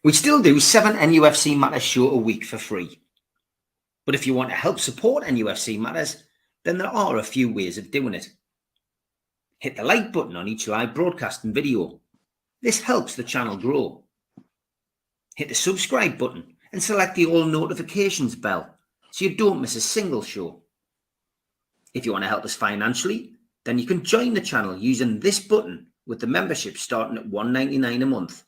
We still do 7 NUFC Matters show a week for free. But if you want to help support NUFC Matters, then there are a few ways of doing it. Hit the like button on each live broadcast and video. This helps the channel grow. Hit the subscribe button and select the all notifications bell so you don't miss a single show. If you want to help us financially, then you can join the channel using this button with the membership starting at $1.99 a month.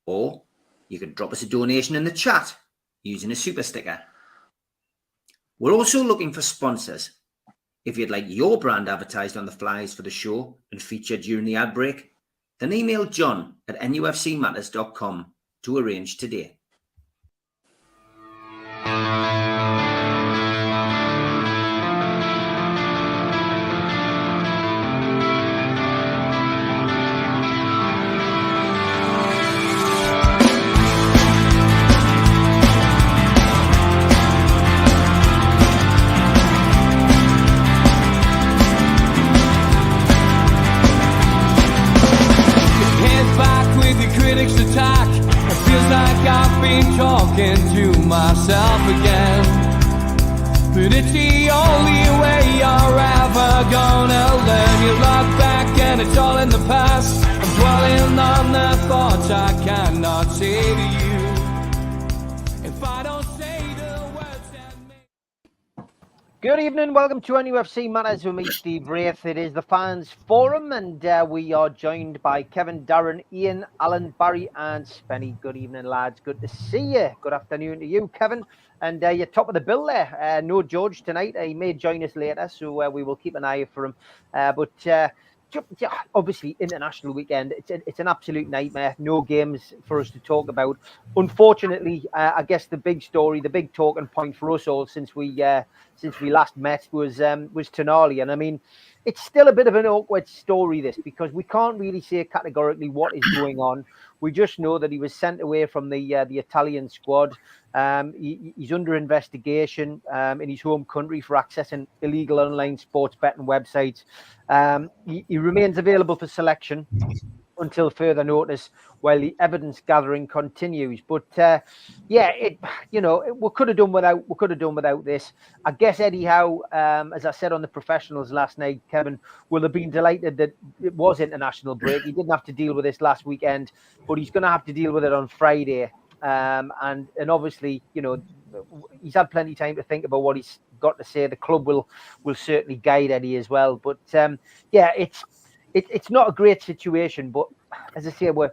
Or you can drop us a donation in the chat using a super sticker. We're also looking for sponsors. If you'd like your brand advertised on the flyers for the show and featured during the ad break, then email john@nufcmatters.com to arrange today. Attack. It feels like I've been talking to myself again, but it's the only way you're ever gonna learn. You look back and it's all in the past. I'm dwelling on the thoughts I cannot say to you. If I don't say the words that make... Good evening, welcome to NUFC Matters with me, Steve Wraith. It is the Fans Forum, and we are joined by Kevin, Darren, Ian, Alan, Barry, and Spenny. Good evening, lads. Good to see you. Good afternoon to you, Kevin. And you're top of the bill there. No George tonight. He may join us later, so we will keep an eye out for him. But obviously, international weekend. It's an absolute nightmare. No games for us to talk about. Unfortunately, I guess the big story, the big talking point for us all since we last met was Tonali. And I mean, it's still a bit of an awkward story, this, because we can't really say categorically what is going on. We just know that he was sent away from the Italian squad. He's under investigation in his home country for accessing illegal online sports betting websites. He remains available for selection until further notice while the evidence gathering continues. But we could have done without this. I guess Eddie Howe, as I said on the professionals last night, Kevin, will have been delighted that it was international break. He didn't have to deal with this last weekend, but he's going to have to deal with it on Friday. And obviously, he's had plenty of time to think about what he's got to say. The club will certainly guide Eddie as well. But it's not a great situation, but as I say, we're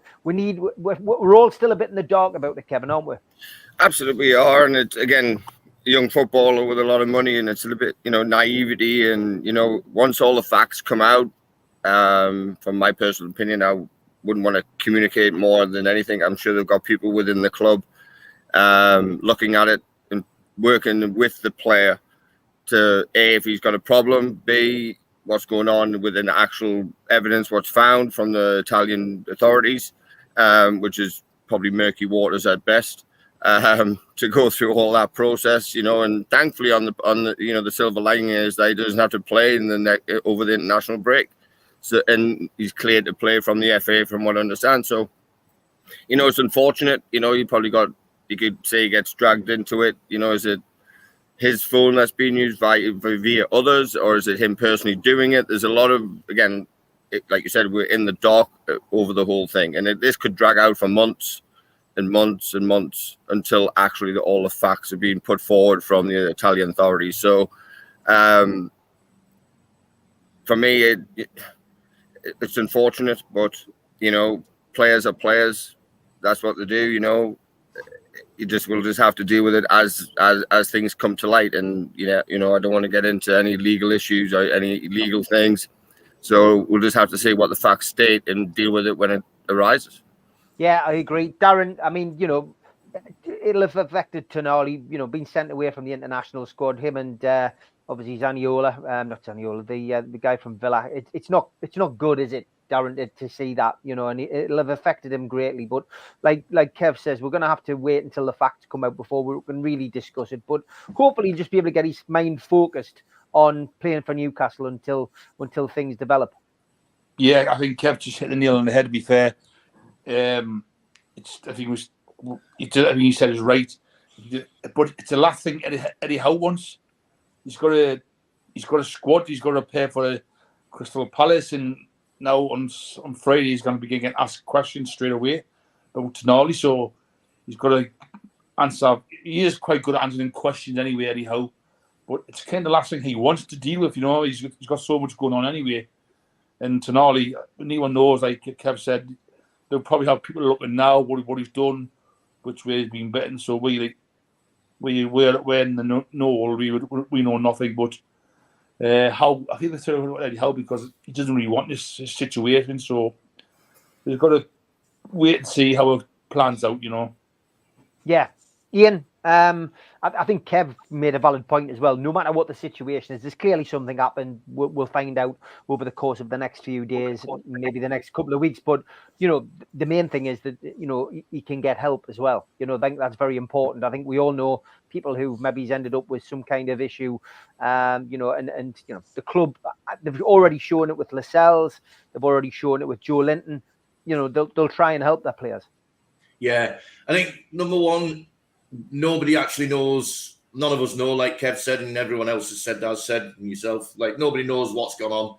all still a bit in the dark about it, Kevin, aren't we? Absolutely we are, and it's again a young footballer with a lot of money, and it's a little bit naivety, and once all the facts come out, from my personal opinion, I wouldn't want to communicate more than anything. I'm sure they've got people within the club looking at it and working with the player to A, if he's got a problem, B, what's going on within the actual evidence, what's found from the Italian authorities, which is probably murky waters at best, to go through all that process, and thankfully on the silver lining is that he doesn't have to play over the international break. So, and he's cleared to play from the FA from what I understand. So, it's unfortunate, you could say he gets dragged into it. Is it his phone that's being used via others, or is it him personally doing it? There's a lot of, again, like you said, we're in the dark over the whole thing. And this could drag out for months and months and months until actually all the facts are being put forward from the Italian authorities. So for me, it's unfortunate, but, players are players. That's what they do, we'll just have to deal with it as things come to light. And I don't want to get into any legal issues or any legal things, so we'll just have to see what the facts state and deal with it when it arises. Yeah, I agree, Darren. I mean, it'll have affected Tonali, being sent away from the international squad. Him and obviously Zaniolo, not Zaniolo, the guy from Villa. It's not good, is it, Darren, to see that, and it'll have affected him greatly. But like Kev says, we're going to have to wait until the facts come out before we can really discuss it. But hopefully he'll just be able to get his mind focused on playing for Newcastle until things develop. Yeah, I think Kev just hit the nail on the head, to be fair. I think it was he said is right. But it's the last thing Eddie Howe wants. He's got a squad. He's got to prepare for Crystal Palace, and now on Friday he's going to be getting asked questions straight away about Tonali. So he's got to answer. He is quite good at answering questions anyway, Eddie Howe. But it's kind of the last thing he wants to deal with. He's got so much going on anyway. And Tonali, anyone knows, like Kev said, they'll probably have people looking now what he's done, which way he's been betting. So we're in the know. We know nothing. But how I think they said about Eddie Howe because he doesn't really want this situation. So we've got to wait and see how it plans out. Yeah, Ian. I think Kev made a valid point as well. No matter what the situation is, there's clearly something happened. We'll find out over the course of the next few days, maybe the next couple of weeks. But the main thing is that he can get help as well. I think that's very important. I think we all know people who maybe's ended up with some kind of issue. And the club, they've already shown it with Lascelles. They've already shown it with Joe Linton. They'll try and help their players. Yeah, I think number one. Nobody actually knows. None of us know, like Kev said, and everyone else has said, and yourself. Like nobody knows what's gone on.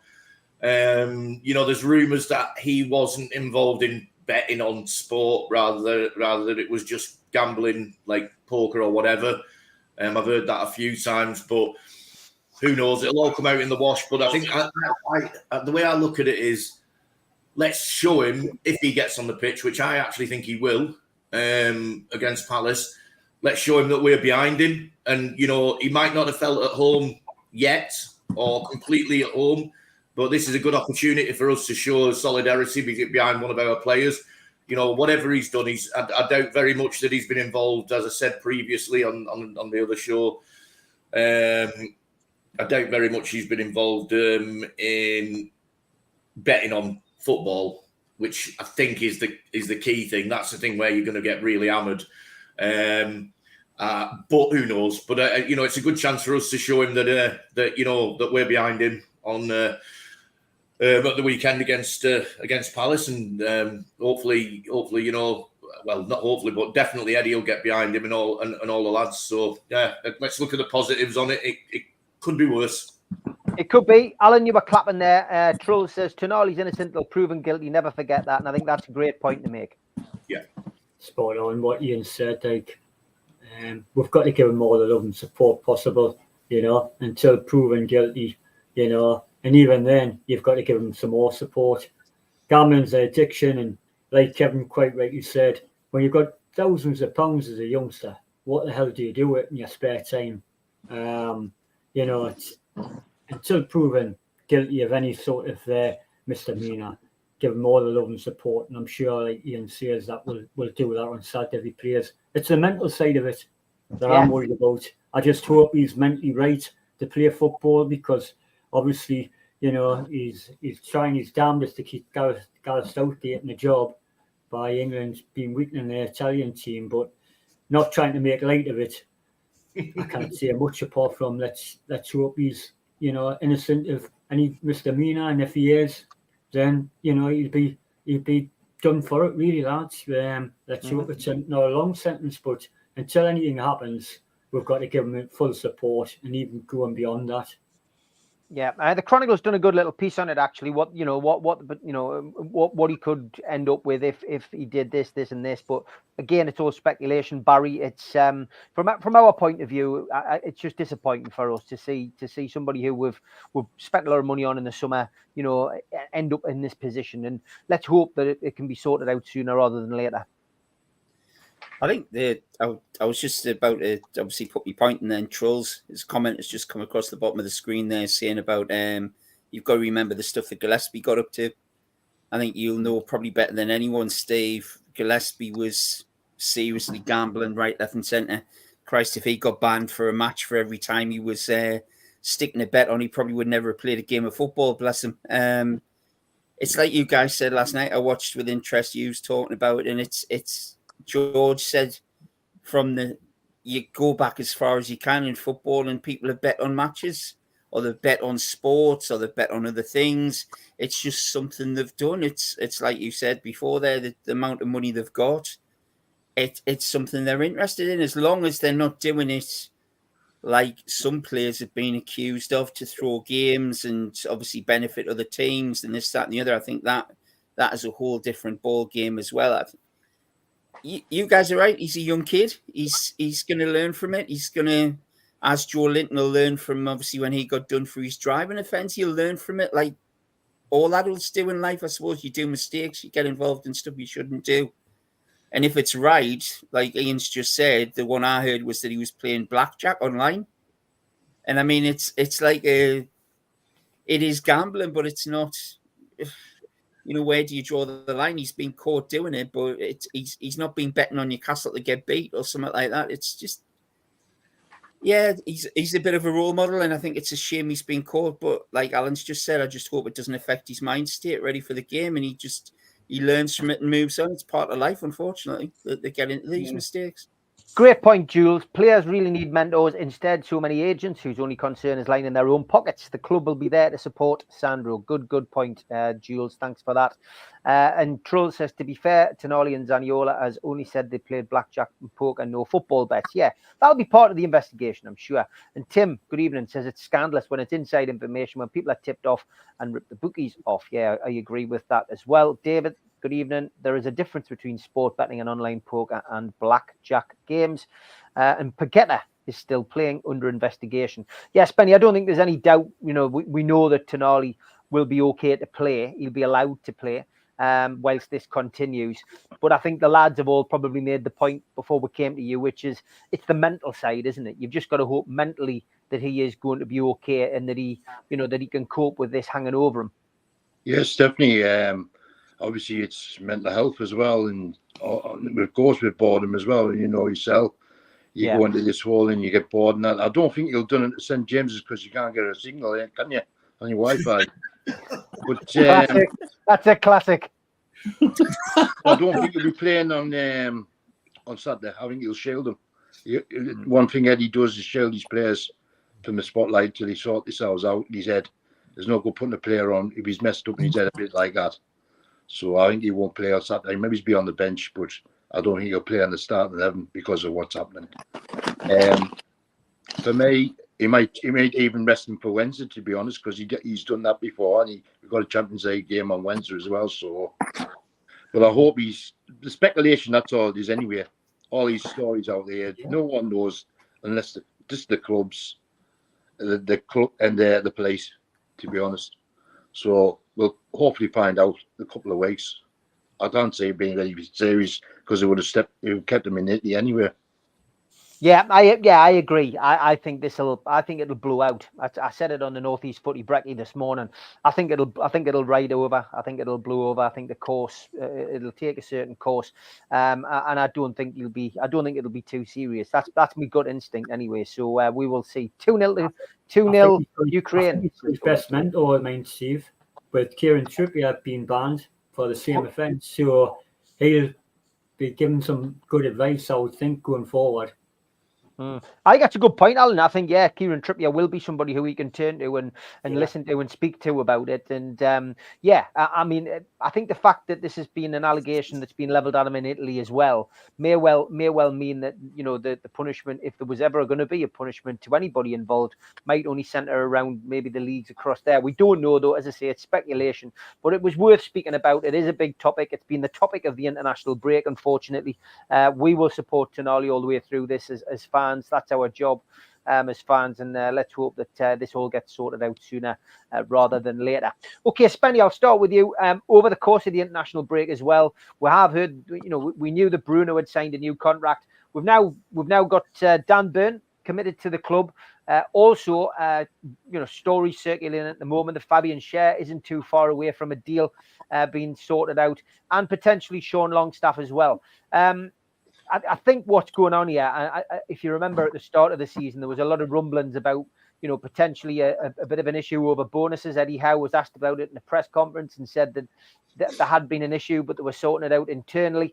There's rumours that he wasn't involved in betting on sport, rather that it was just gambling, like poker or whatever. I've heard that a few times, but who knows? It'll all come out in the wash. But I think the way I look at it is, let's show him if he gets on the pitch, which I actually think he will against Palace. Let's show him that we're behind him. And, he might not have felt at home yet or completely at home, but this is a good opportunity for us to show solidarity behind one of our players. Whatever he's done, I doubt very much that he's been involved, as I said previously on the other show. I doubt very much he's been involved in betting on football, which I think is the key thing. That's the thing where you're going to get really hammered. But who knows? But it's a good chance for us to show him that we're behind him on at the weekend against Palace, and hopefully, well, not hopefully, but definitely Eddie will get behind him and all the lads. So yeah, let's look at the positives on it. It could be worse. It could be. Alan, you were clapping there. Troll says Tonali's innocent till proven guilty. Never forget that, and I think that's a great point to make. Yeah. Spot on what Ian said. We've got to give him all the love and support possible, until proven guilty, and even then, you've got to give him some more support. Gambling's an addiction, and like Kevin quite rightly said, when you've got thousands of pounds as a youngster, what the hell do you do with it in your spare time? It's until proven guilty of any sort of misdemeanor. Give him all the love and support, and I'm sure, like Ian says, that will do that on Saturday if he plays. It's the mental side of it that I'm worried about. I just hope he's mentally right to play football, because obviously, he's trying his damnedest to keep Gareth Southgate in the job by England being weakening the Italian team, but not trying to make light of it. I can't say much apart from let's hope he's innocent of any misdemeanor, and if he is, then he'd be done for it, really, lads. Let's hope it's not a long sentence, but until anything happens, we've got to give him full support and even going beyond that. Yeah, the Chronicle's done a good little piece on it, actually. What he could end up with if he did this, and this. But again, it's all speculation, Barry. It's from our point of view, it's just disappointing for us to see somebody who we've spent a lot of money on in the summer, end up in this position. And let's hope that it can be sorted out sooner rather than later. I think I was just about to obviously put my point, and then Trolls, his comment has just come across the bottom of the screen there saying about you've got to remember the stuff that Gillespie got up to. I think you'll know probably better than anyone, Steve. Gillespie was seriously gambling right, left and centre. Christ, if he got banned for a match for every time he was sticking a bet on, he probably would never have played a game of football, bless him. It's like you guys said last night. I watched with interest you was talking about it, and it's George said you go back as far as you can in football, and people have bet on matches, or they've bet on sports, or they've bet on other things. It's just something they've done. It's like you said before there, the amount of money they've got. it's something they're interested in, as long as they're not doing it like some players have been accused of, to throw games and obviously benefit other teams and this, that, and the other. I think that is a whole different ball game as well. I think you guys are right. He's a young kid. He's going to learn from it. He's going to, as Joe Linton will learn from, obviously, when he got done for his driving offence, he'll learn from it like all adults do in life. I suppose you do mistakes, you get involved in stuff you shouldn't do. And if it's right, like Ian's just said, the one I heard was that he was playing blackjack online. And I mean, it's like it is gambling, but it's not. You know, where do you draw the line? He's been caught doing it, but he's not been betting on Newcastle to get beat or something like that. It's just, yeah, he's a bit of a role model, and I think it's a shame he's been caught. But like Alan's just said, I just hope it doesn't affect his mind state, ready for the game, and he learns from it and moves on. It's part of life, unfortunately, that they get into these mistakes. Great point, Jules. Players really need mentors. Instead, so many agents whose only concern is lining their own pockets. The club will be there to support Sandro. Good point, Jules. Thanks for that. And Trull says, to be fair, Tonali and Zaniolo has only said they played blackjack and poker, no football bets. Yeah, that'll be part of the investigation, I'm sure. And Tim, good evening, says it's scandalous when it's inside information, when people are tipped off and rip the bookies off. Yeah, I agree with that as well. David, good evening. There is a difference between sport betting and online poker and blackjack games. And Paqueta is still playing, under investigation. Yes, Benny, I don't think there's any doubt. You know, we know that Tonali will be okay to play. He'll be allowed to play whilst this continues. But I think the lads have all probably made the point before we came to you, which is it's the mental side, isn't it? You've just got to hope mentally that he is going to be okay and that he can cope with this hanging over him. Yes, definitely. Obviously, it's mental health as well, and of course with boredom as well. You know yourself, you go into this hole and you get bored. And that. I don't think you'll done it at St James's because you can't get a signal, can you, on your Wi-Fi? But that's a classic. I don't think he'll be playing on Saturday. I think he'll shield them. One thing Eddie does is shield his players from the spotlight till he sort themselves out in his head. There's no good putting a player on if he's messed up in his head a bit like that. So I think he won't play on Saturday. Maybe he'll be on the bench, but I don't think he'll play on the starting 11 because of what's happening. For me, he might even rest him for Wednesday, to be honest, because he's done that before, and we've got a Champions League game on Wednesday as well. So, but I hope the speculation. That's all it is anyway. All these stories out there, no one knows unless just the clubs, the club and the police, to be honest. So we'll hopefully find out in a couple of weeks. I don't say it being very serious because it would have kept them in Italy anyway. Yeah, I agree. I think it'll blow out. I said it on the Northeast Footy Brekkie this morning. I think it'll ride over. I think it'll blow over. I think the course it'll take a certain course, and I don't think it'll be too serious. That's my gut instinct anyway. So we will see. 2-0 Ukraine. His best mentor, I mean, Steve, with Kieran Trippier being banned for the same offence, so he'll be given some good advice, I would think, going forward. I think that's a good point, Alan. I think, Kieran Trippier will be somebody who we can turn to and listen to and speak to about it. And I mean, I think the fact that this has been an allegation that's been levelled at him in Italy as well may well mean that, you know, the punishment, if there was ever going to be a punishment to anybody involved, might only centre around maybe the leagues across there. We don't know, though. As I say, it's speculation, but it was worth speaking about. It is a big topic. It's been the topic of the international break, unfortunately. We will support Tonali all the way through this as fans. That's our job as fans, and let's hope that this all gets sorted out sooner rather than later. Okay, Spenny, I'll start with you. Over the course of the international break as well, we have heard, you know, we knew that Bruno had signed a new contract. We've now got Dan Burn committed to the club. Also, you know, stories circulating at the moment that Fabian Schär isn't too far away from a deal being sorted out, and potentially Sean Longstaff as well. I think what's going on here, if you remember at the start of the season, there was a lot of rumblings about, you know, potentially a bit of an issue over bonuses. Eddie Howe was asked about it in a press conference and said that there had been an issue, but they were sorting it out internally.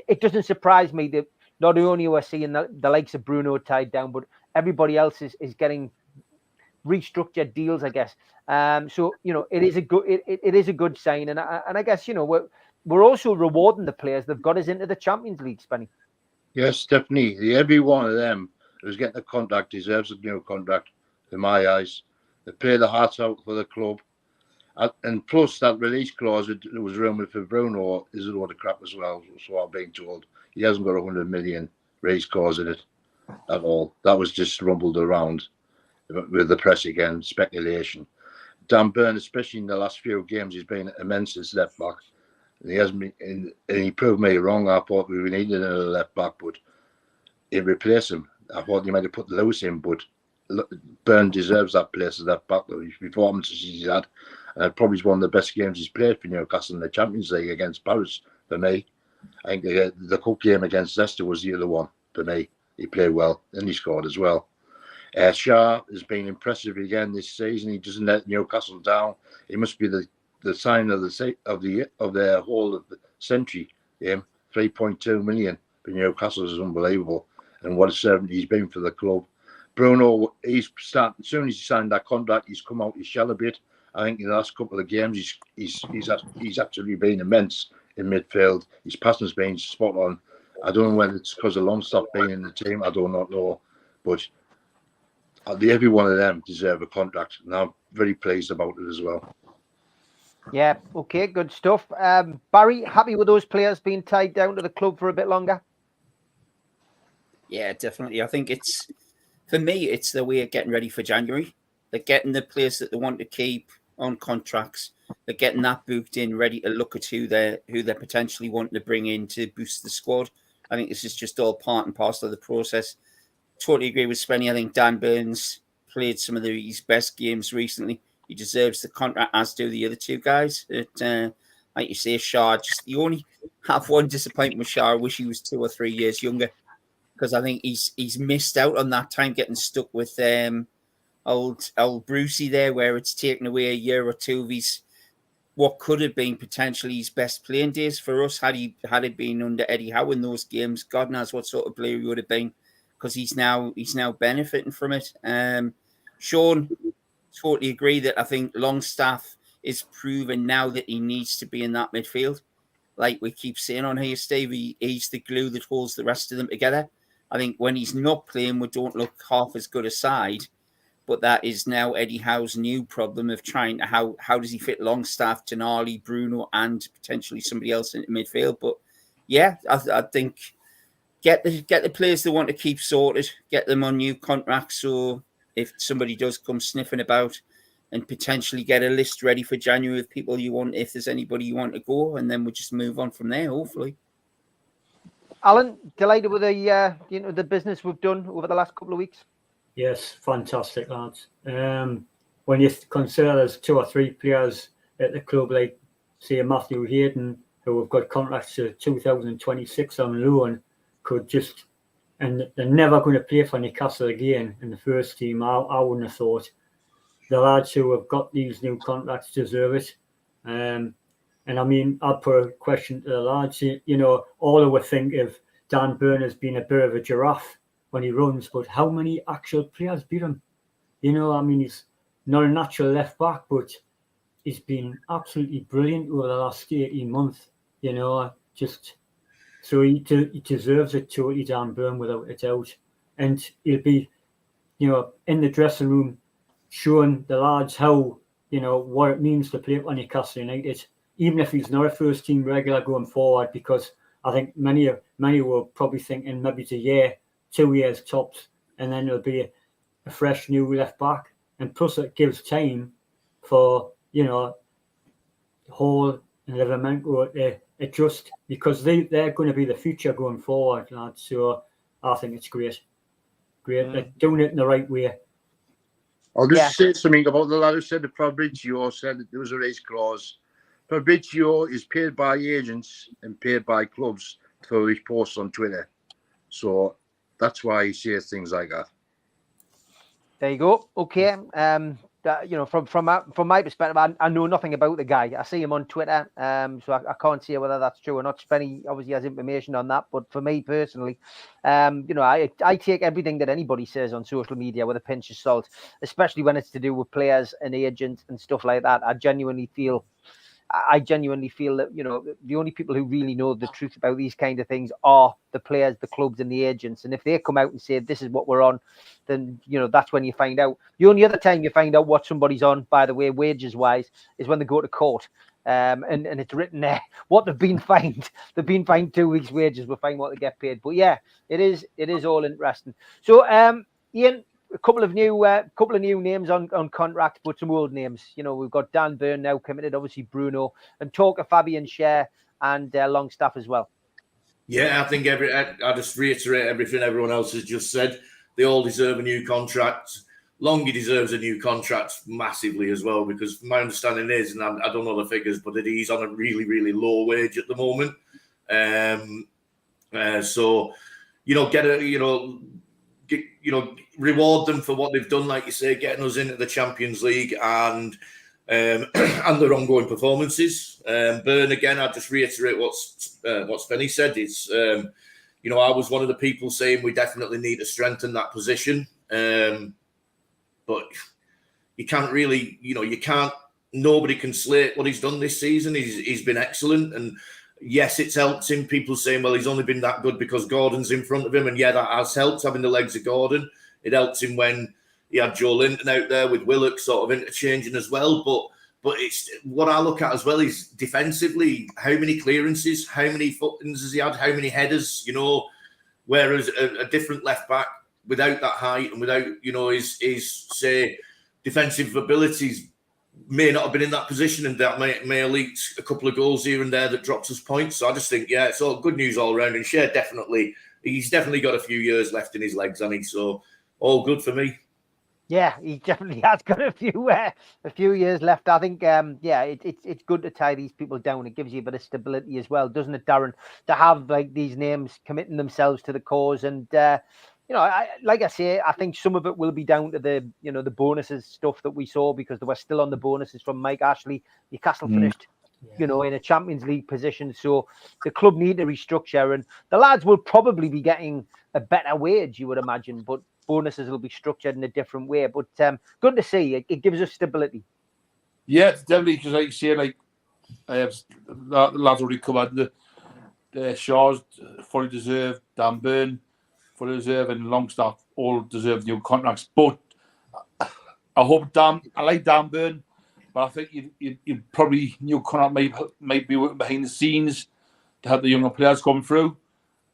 It doesn't surprise me that not only are we seeing the likes of Bruno tied down, but everybody else is getting restructured deals, I guess. So, you know, it is a good sign. And I guess, you know, we're also rewarding the players that have got us into the Champions League, Spenny. Yes, definitely. Every one of them who's getting a contract deserves a new contract, in my eyes. They play the hearts out for the club. And plus, that release clause that was rumoured for Bruno is a load of crap as well, so I'm being told. He hasn't got 100 million release clause in it at all. That was just rumbled around with the press again, speculation. Dan Burn, especially in the last few games, he's been immense as left back. He hasn't been, and he proved me wrong. I thought we needed another left back, but he replaced him. I thought he might have put Lewis in, but Byrne deserves that place as left back. His performances he's had, probably one of the best games he's played for Newcastle in the Champions League against Paris for me. I think the cup game against Leicester was the other one for me. He played well and he scored as well. Shah has been impressive again this season. He doesn't let Newcastle down. He must be the sign of their whole of the century. 3.2 million for Newcastle is unbelievable, and what a servant he's been for the club. Bruno, as soon as he signed that contract, he's come out his shell a bit. I think in the last couple of games, he's actually been immense in midfield. His passing's been spot on. I don't know whether it's because of Longstaff being in the team. I do not know, but every one of them deserve a contract, and I'm very pleased about it as well. Yeah, okay, good stuff. Barry, happy with those players being tied down to the club for a bit longer? Yeah, definitely. I think for me, it's the way of getting ready for January. They're getting the players that they want to keep on contracts. They're getting that booked in, ready to look at who they're potentially wanting to bring in to boost the squad. I think this is just all part and parcel of the process. Totally agree with Spenny. I think Dan Burns played some of his best games recently. He deserves the contract, as do the other two guys. Like you say, Shah, you only have one disappointment with Shah. I wish he was 2 or 3 years younger, because I think he's missed out on that time getting stuck with old Brucey there, where it's taken away a year or two of what could have been potentially his best playing days for us had it been under Eddie Howe in those games. God knows what sort of player he would have been, because he's now benefiting from it. Sean, totally agree that I think Longstaff is proven now that he needs to be in that midfield. Like we keep saying on here, Steve, he's the glue that holds the rest of them together. I think when he's not playing, we don't look half as good a side. But that is now Eddie Howe's new problem of trying to how does he fit Longstaff, Tonali, Bruno, and potentially somebody else into midfield. But yeah, I think get the players they want to keep sorted, get them on new contracts. So if somebody does come sniffing about, and potentially get a list ready for January of people you want, if there's anybody you want to go, and then we'll just move on from there, hopefully. Alan, delighted with the business we've done over the last couple of weeks. Yes, fantastic, lads. When you consider there's 2 or 3 players at the club, like say Matthew Hayden, who have got contracts to 2026 on loan, and they're never going to play for Newcastle again in the first team. I wouldn't have thought. The lads who have got these new contracts deserve it. And I mean, I'll put a question to the lads. All of us think of Dan Burn as being a bit of a giraffe when he runs, but how many actual players beat him? I mean, he's not a natural left back, but he's been absolutely brilliant over the last 18 months. So he deserves it totally, Dan Burn, without a doubt. And he'll be, in the dressing room, showing the lads how, what it means to play for Newcastle United, even if he's not a first team regular going forward, because I think many were probably thinking maybe it's a year, 2 years tops, and then it'll be a fresh new left back. And plus it gives time for, Hall and Livermore to adjust, because they're going to be the future going forward, lads. So I think it's great. They're doing it in the right way. I'll just say something about the lad who said that Fabrizio said that there was a race clause. Fabrizio is paid by agents and paid by clubs for his posts on Twitter. So that's why he says things like that. There you go. Okay. From my perspective, I know nothing about the guy. I see him on Twitter, so I can't say whether that's true or not. Spenny obviously has information on that, but for me personally, I take everything that anybody says on social media with a pinch of salt, especially when it's to do with players and agents and stuff like that. I genuinely feel I genuinely feel that, the only people who really know the truth about these kind of things are the players, the clubs and the agents. And if they come out and say, this is what we're on, then, that's when you find out. The only other time you find out what somebody's on, by the way, wages wise, is when they go to court. And it's written there what they've been fined. They've been fined 2 weeks' wages. We'll find what they get paid. But yeah, it is all interesting. So, Ian, a couple of new names on contract, but some old names. We've got Dan Burn now committed, obviously Bruno, and talk of Fabian Schär and Longstaff as well. Yeah, I think I just reiterate everything everyone else has just said. They all deserve a new contract. Longy deserves a new contract massively as well, because my understanding is, and I don't know the figures, but that he's on a really, really low wage at the moment. So, reward them for what they've done, like you say, getting us into the Champions League and their ongoing performances. Burn, again, I'll just reiterate what Spenny said. It's, I was one of the people saying we definitely need to strengthen that position. But you can't really, nobody can slate what he's done this season. He's been excellent. And yes, it's helped him. People saying, well, he's only been that good because Gordon's in front of him. And yeah, that has helped, having the legs of Gordon. It helped him when he had Joe Linton out there with Willock sort of interchanging as well. But it's what I look at as well is defensively, how many clearances, how many footings has he had, how many headers, whereas a different left back without that height and without, his say, defensive abilities may not have been in that position, and that may have leaked a couple of goals here and there that dropped us points. So I just think, yeah, it's all good news all around. And Schär he's definitely got a few years left in his legs, hasn't he? So all good for me. Yeah, he definitely has got a few years left. I think, it's good to tie these people down. It gives you a bit of stability as well, doesn't it, Darren? To have like these names committing themselves to the cause, and like I say, I think some of it will be down to the bonuses stuff that we saw, because they were still on the bonuses from Mike Ashley. Newcastle finished, in a Champions League position, so the club need to restructure, and the lads will probably be getting a better wage, you would imagine, but bonuses will be structured in a different way. But good to see. It gives us stability. Yeah, it's definitely, because like you say, the lads already covered the Shaw's fully deserved, Dan Burn fully deserved, and Longstaff all deserve new contracts. But I like Dan Burn, but I think you probably new contract might be working behind the scenes to help the younger players come through.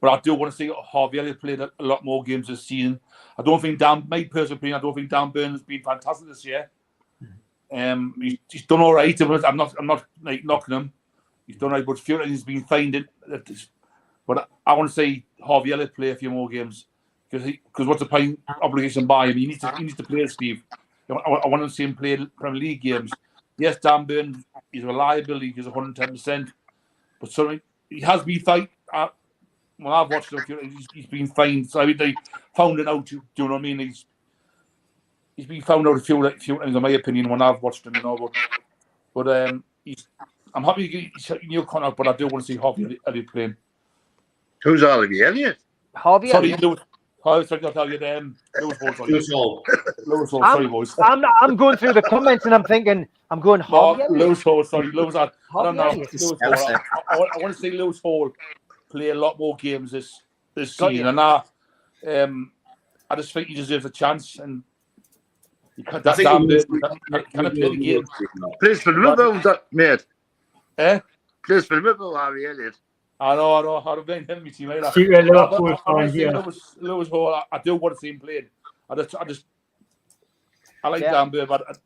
But I do want to see Harvey Elliott played a lot more games this season. I don't think my personal opinion, I don't think Dan Burn has been fantastic this year. He's done all right. I'm not like knocking him. He's done all right, but he's been fined. But I want to see Harvey Elliott play a few more games, because what's the point obligation by him? He needs to play, Steve. I want to see him play Premier League games. Yes, Dan Burn is reliable. He's 110%, but certainly he has been fined. Well, I've watched him. He's been fined. So they found it out. Do you know what I mean? He's been found out a few times, in my opinion, when I've watched him. But I'm happy he's a new contract, but I do want to see Harvey Elliott playing. Who's Harvey Elliott? Harvey Elliott. Lewis Hall. Sorry, boys. I'm going through the comments and I'm thinking, Harvey Elliott. Lewis Hall. Sorry, Lewis. I don't know. Lewis Hall. I want to see Lewis Hall play a lot more games this season, and I just think he deserves a chance. And he can't play the game. Plays for Liverpool, mate. Plays for Liverpool, Harvey Elliott. I know. I'd have been him, my team. Lewis Hall. I do want to see him playing. I like Dan Burn, but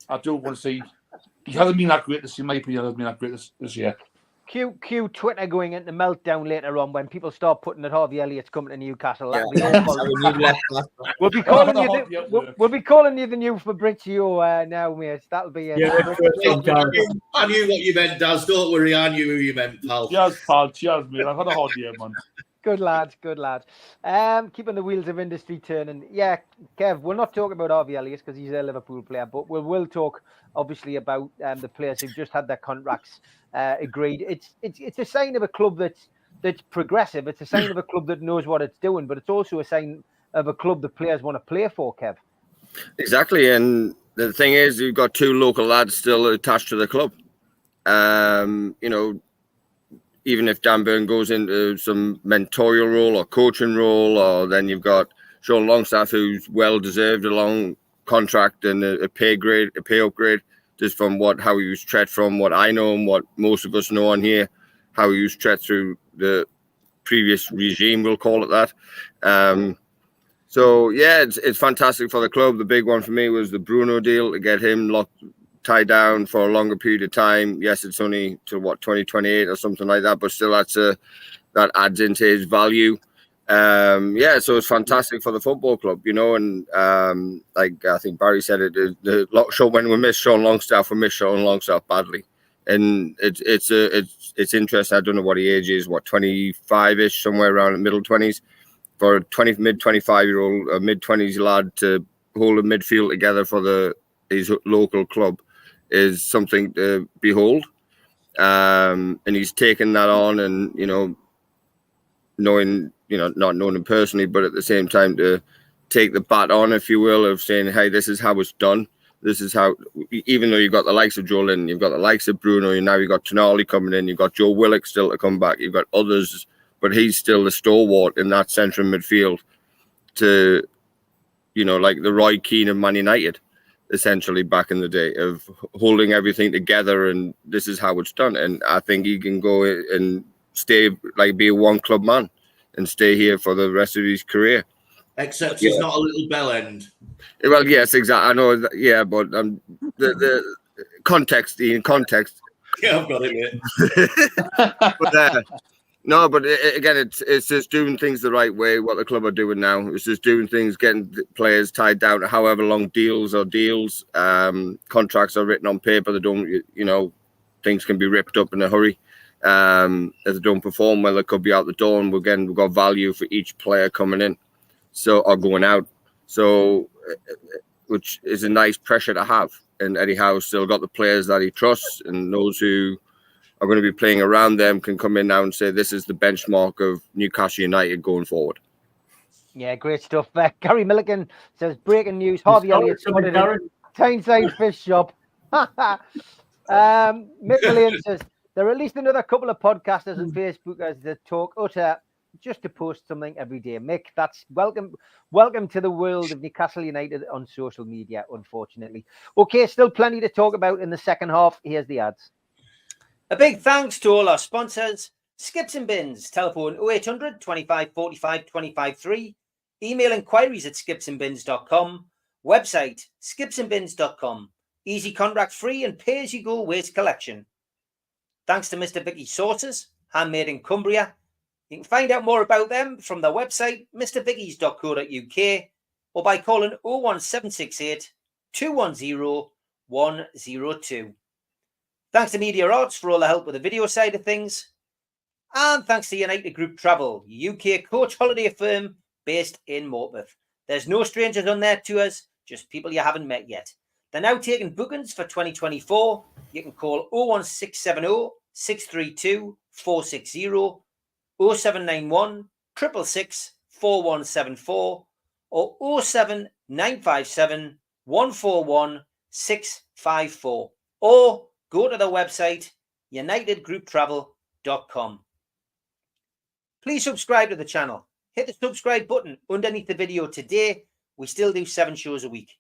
I do want to see. He hasn't been that great this year. My opinion, hasn't been that great this year. Cue Twitter going into meltdown later on when people start putting that Harvey Elliott's coming to Newcastle. We'll be calling you the new Fabrizio now, mate. That'll be it. I knew what you meant, Daz. Don't worry, I knew who you meant, pal. Cheers, pal. Cheers, mate. I've had a hard year, man. Good lads. Keeping the wheels of industry turning. Yeah, Kev, we'll not talk about Harvey Elliott because he's a Liverpool player, but we will talk obviously about the players who've just had their contracts agreed. It's a sign of a club that's progressive. It's a sign of a club that knows what it's doing, but it's also a sign of a club that players want to play for, Kev. Exactly, and the thing is, you've got two local lads still attached to the club. You know, even if Dan Burn goes into some mentorial role or coaching role, or then you've got Sean Longstaff, who's well deserved a long contract and a pay upgrade, just from how he was treated from what I know and what most of us know on here, how he was treated through the previous regime, we'll call it that. So yeah, it's fantastic for the club. The big one for me was the Bruno deal, to get him tied down for a longer period of time. Yes, it's only to 2028 or something like that, but still that adds into his value. Yeah, so it's fantastic for the football club, you know, and like I think Barry said it, when we miss Sean Longstaff badly, and it's interesting. I don't know what his age is, 25-ish, somewhere around the middle 20s, for a mid 25-year-old, a mid 20s lad to hold a midfield together for his local club is something to behold. And he's taken that on, and you know, knowing, you know, not knowing him personally, but at the same time to take the bat on, if you will, of saying, hey, this is how it's done. This is how, even though you've got the likes of Joe Linton, you've got the likes of Bruno, and now you've got Tonali coming in, you've got Joe Willock still to come back, you've got others, but he's still the stalwart in that central midfield, to, you know, like the Roy Keane of Man United, essentially, back in the day, of holding everything together, and this is how it's done. And I think he can go and stay, like, be a one club man and stay here for the rest of his career. Except he's not a little bell end. Well, yes, exactly. I know that, yeah, but the context, in context. Yeah, I've got it, mate. But, no, but again, it's just doing things the right way. What the club are doing now, it's just doing things, getting players tied down to however long deals. Contracts are written on paper. They don't, you know, things can be ripped up in a hurry. If they don't perform well, they could be out the door. And we've got value for each player coming in, or going out. So, which is a nice pressure to have. And Eddie Howe's still got the players that he trusts, and those who are going to be playing around them can come in now and say, this is the benchmark of Newcastle United going forward. Yeah, great stuff. Gary Milligan says, breaking news, Harvey Elliott spotted in Tyneside Fish Shop. Mick Millian says, there are at least another couple of podcasters and Facebookers that talk utter just to post something every day. Mick, that's welcome to the world of Newcastle United on social media, unfortunately. Okay, still plenty to talk about in the second half. Here's the ads. A big thanks to all our sponsors: Skips and Bins, telephone 0800 25 45 25 3, email inquiries at skipsandbins.com, website skipsandbins.com, easy contract free and pay as you go waste collection. Thanks to Mr. Vicky's Sauces, handmade in Cumbria. You can find out more about them from their website, mrvickies.co.uk, or by calling 01768 210 102. Thanks to Media Arts for all the help with the video side of things. And thanks to United Group Travel, UK coach holiday firm based in Morpeth. There's no strangers on their tours, just people you haven't met yet. They're now taking bookings for 2024. You can call 01670 632 460, 0791 666 4174, or 07957 141 654, or go to the website unitedgrouptravel.com. Please subscribe to the channel. Hit the subscribe button underneath the video today. We still do 7 shows a week.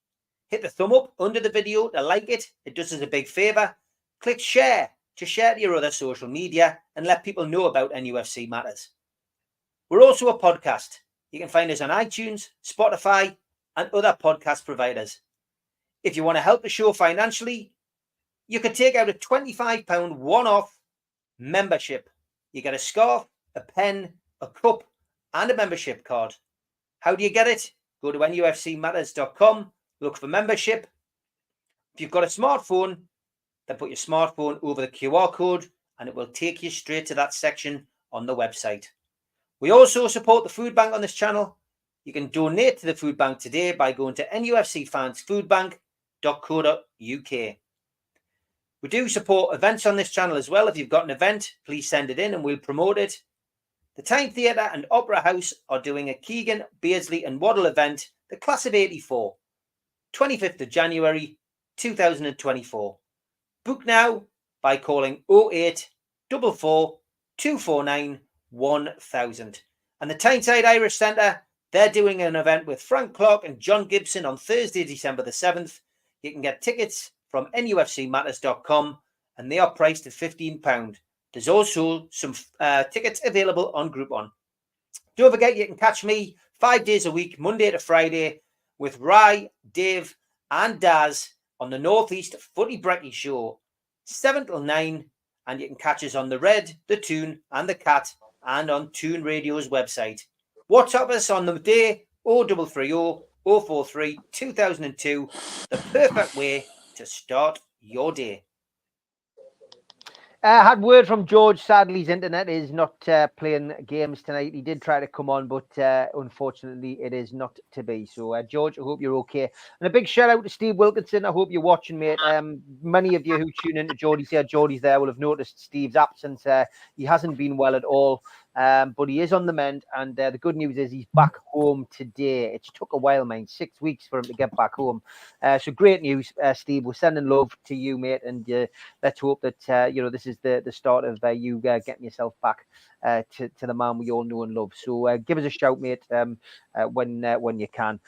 Hit the thumb up under the video to like it. It does us a big favour. Click share to share to your other social media and let people know about NUFC matters. We're also a podcast. You can find us on iTunes, Spotify, and other podcast providers. If you want to help the show financially, you can take out a £25 one-off membership. You get a scarf, a pen, a cup, and a membership card. How do you get it? Go to nufcmatters.com, look for membership. If you've got a smartphone, then put your smartphone over the QR code and it will take you straight to that section on the website. We also support the food bank on this channel. You can donate to the food bank today by going to nufcfansfoodbank.co.uk. We do support events on this channel as well. If you've got an event, please send it in and we'll promote it. The Tyne Theatre and Opera House are doing a Keegan, Beardsley and Waddle event, the Class of 84, 25th of January 2024. Book now by calling 0844 249 1000. And the Tyneside Irish Centre, they're doing an event with Frank Clark and John Gibson on Thursday, December the 7th. You can get tickets from nufcmatters.com and they are priced at £15. There's also some tickets available on Groupon. Don't forget, you can catch me 5 days a week, Monday to Friday, with Rye, Dave and Daz on the Northeast Footy Brekkie Show, 7 till 9, and you can catch us on the Red, the Toon and the Cat and on Toon Radio's website. WhatsApp us on the day 0330 043 2002, the perfect way to start your day. Had word from George. Sadly, his internet is not playing games tonight. He did try to come on, but unfortunately, it is not to be. So, George, I hope you're okay. And a big shout out to Steve Wilkinson. I hope you're watching, mate. Many of you who tune into Geordie's here, Geordie's there, will have noticed Steve's absence. He hasn't been well at all. But he is on the mend, and the good news is he's back home today. It took a while, man, 6 weeks for him to get back home. So great news, Steve. We're sending love to you, mate, and let's hope that this is the start of you getting yourself back to the man we all know and love. So give us a shout, mate, when you can.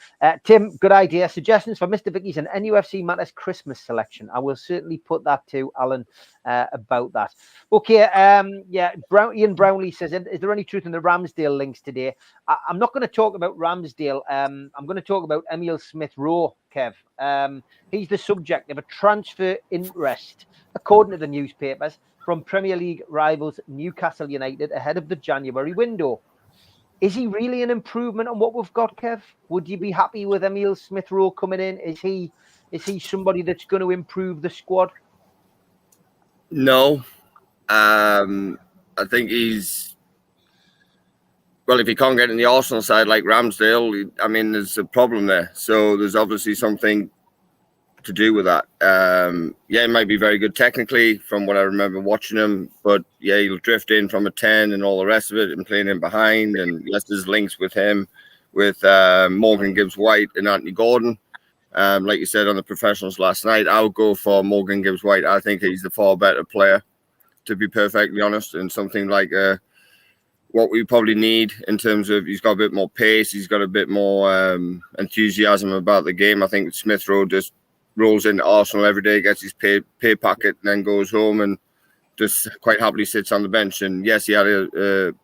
Tim, good idea. Suggestions for Mr. Vicky's and NUFC Matters Christmas selection. I will certainly put that to Alan about that. Okay, Ian Brownlee says, is there any truth in the Ramsdale links today? I'm not going to talk about Ramsdale. I'm going to talk about Emile Smith-Rowe, Kev. He's the subject of a transfer interest, according to the newspapers, from Premier League rivals Newcastle United ahead of the January window. Is he really an improvement on what we've got, Kev? Would you be happy with Emile Smith-Rowe coming in? Is he somebody that's going to improve the squad? No. I think he's... Well, if he can't get in the Arsenal side like Ramsdale, I mean, there's a problem there. So there's obviously something to do with that. He might be very good technically from what I remember watching him, but yeah, he'll drift in from a 10 and all the rest of it and playing in behind. And yes, there's links with him, with Morgan Gibbs-White and Anthony Gordon. Like you said on the professionals last night, I'll go for Morgan Gibbs-White. I think he's the far better player, to be perfectly honest, and something like what we probably need in terms of he's got a bit more pace, he's got a bit more enthusiasm about the game. I think Smith-Rowe just rolls into Arsenal every day, gets his pay packet, and then goes home and just quite happily sits on the bench. And yes, he had a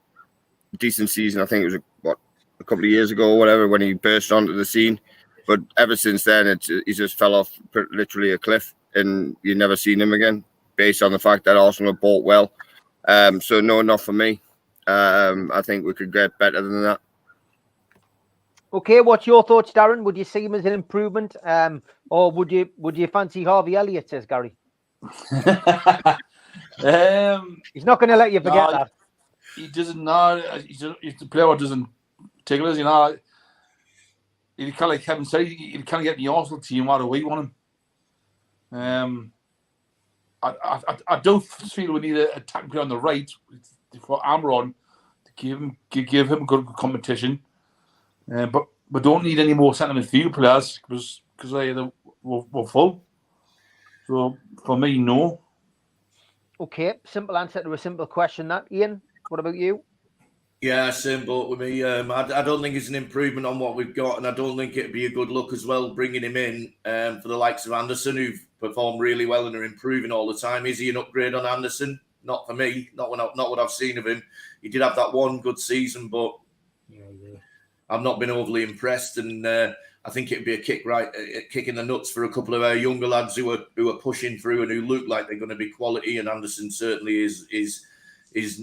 decent season. I think it was a couple of years ago or whatever when he burst onto the scene. But ever since then, he just fell off literally a cliff, and you never seen him again, based on the fact that Arsenal have bought well. So no, not for me. I think we could get better than that. Okay, what's your thoughts, Darren? Would you see him as an improvement, or would you fancy Harvey Elliott, says Gary? He's not going to let you forget that. He doesn't know. He's the player who doesn't tickle us, you know. He kind of like Kevin said, he can't get the Arsenal team where we want him. I don't feel we need a attacking player on the right for Amron to give him good competition. But we don't need any more centre midfield players because we're full. So for me, no. Okay, simple answer to a simple question. That Ian, what about you? Yeah, same boat with me. I don't think it's an improvement on what we've got, and I don't think it'd be a good look as well bringing him in for the likes of Anderson, who've performed really well and are improving all the time. Is he an upgrade on Anderson? Not for me. Not what I've seen of him. He did have that one good season, but I've not been overly impressed, and I think it'd be a kick in the nuts for a couple of our younger lads who are pushing through and who look like they're going to be quality. And Anderson certainly is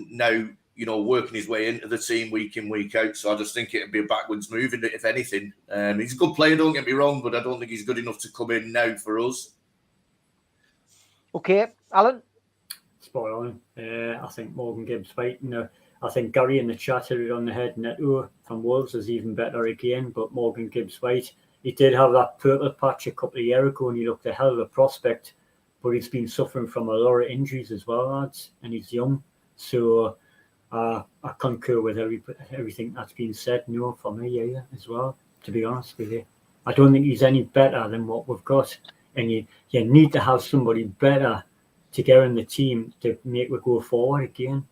now, you know, working his way into the team week in, week out. So I just think it'd be a backwards move, if anything. He's a good player, don't get me wrong, but I don't think he's good enough to come in now for us. Okay, Alan. Spot on. I think Morgan Gibbs-White, I think Gary in the chat hit it on the head. Neto from Wolves is even better again, but Morgan Gibbs-White, he did have that purple patch a couple of years ago and he looked a hell of a prospect, but he's been suffering from a lot of injuries as well, lads, and he's young. So I concur with everything that's been said, for me, as well, to be honest with you. I don't think he's any better than what we've got, and you need to have somebody better to get in the team to make it go forward again.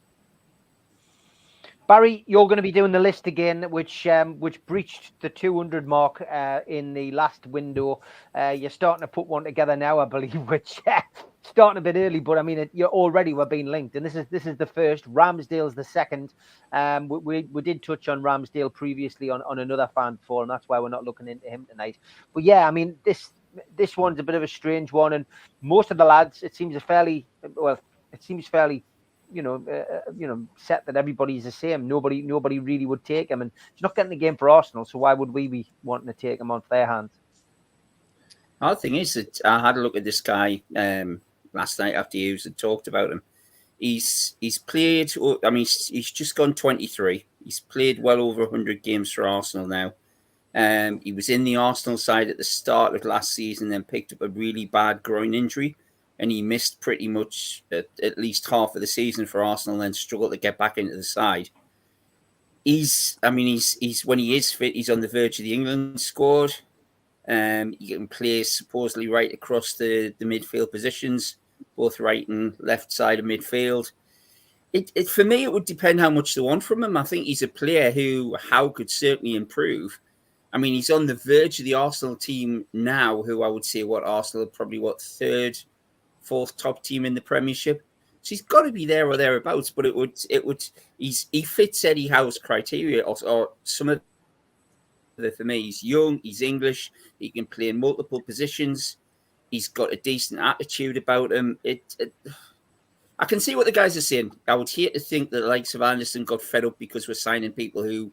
Barry, you're going to be doing the list again, which breached the 200 mark in the last window. You're starting to put one together now, I believe, which starting a bit early, but I mean, we're being linked, and this is the first. Ramsdale's the second. We did touch on Ramsdale previously on another fan forum. That's why we're not looking into him tonight. But yeah, I mean, this one's a bit of a strange one, and most of the lads, it seems fairly, set that everybody's the same. Nobody really would take him, and he's not getting the game for Arsenal. So why would we be wanting to take him off their hands? The thing is that I had a look at this guy last night after you had talked about him. He's played. I mean, he's just gone 23. He's played well over 100 games for Arsenal now. He was in the Arsenal side at the start of last season, then picked up a really bad groin injury, and he missed pretty much at least half of the season for Arsenal, and then struggled to get back into the side. He's when he is fit, he's on the verge of the England squad. He can play supposedly right across the midfield positions, both right and left side of midfield. For me, it would depend how much they want from him. I think he's a player who Howe could certainly improve. I mean, he's on the verge of the Arsenal team now, who I would say Arsenal are probably third, fourth top team in the Premiership. So he's got to be there or thereabouts. But he fits Eddie Howe's criteria, or some of it for me. He's young, he's English, he can play in multiple positions. He's got a decent attitude about him. I can see what the guys are saying. I would hate to think that the likes of Anderson got fed up because we're signing people who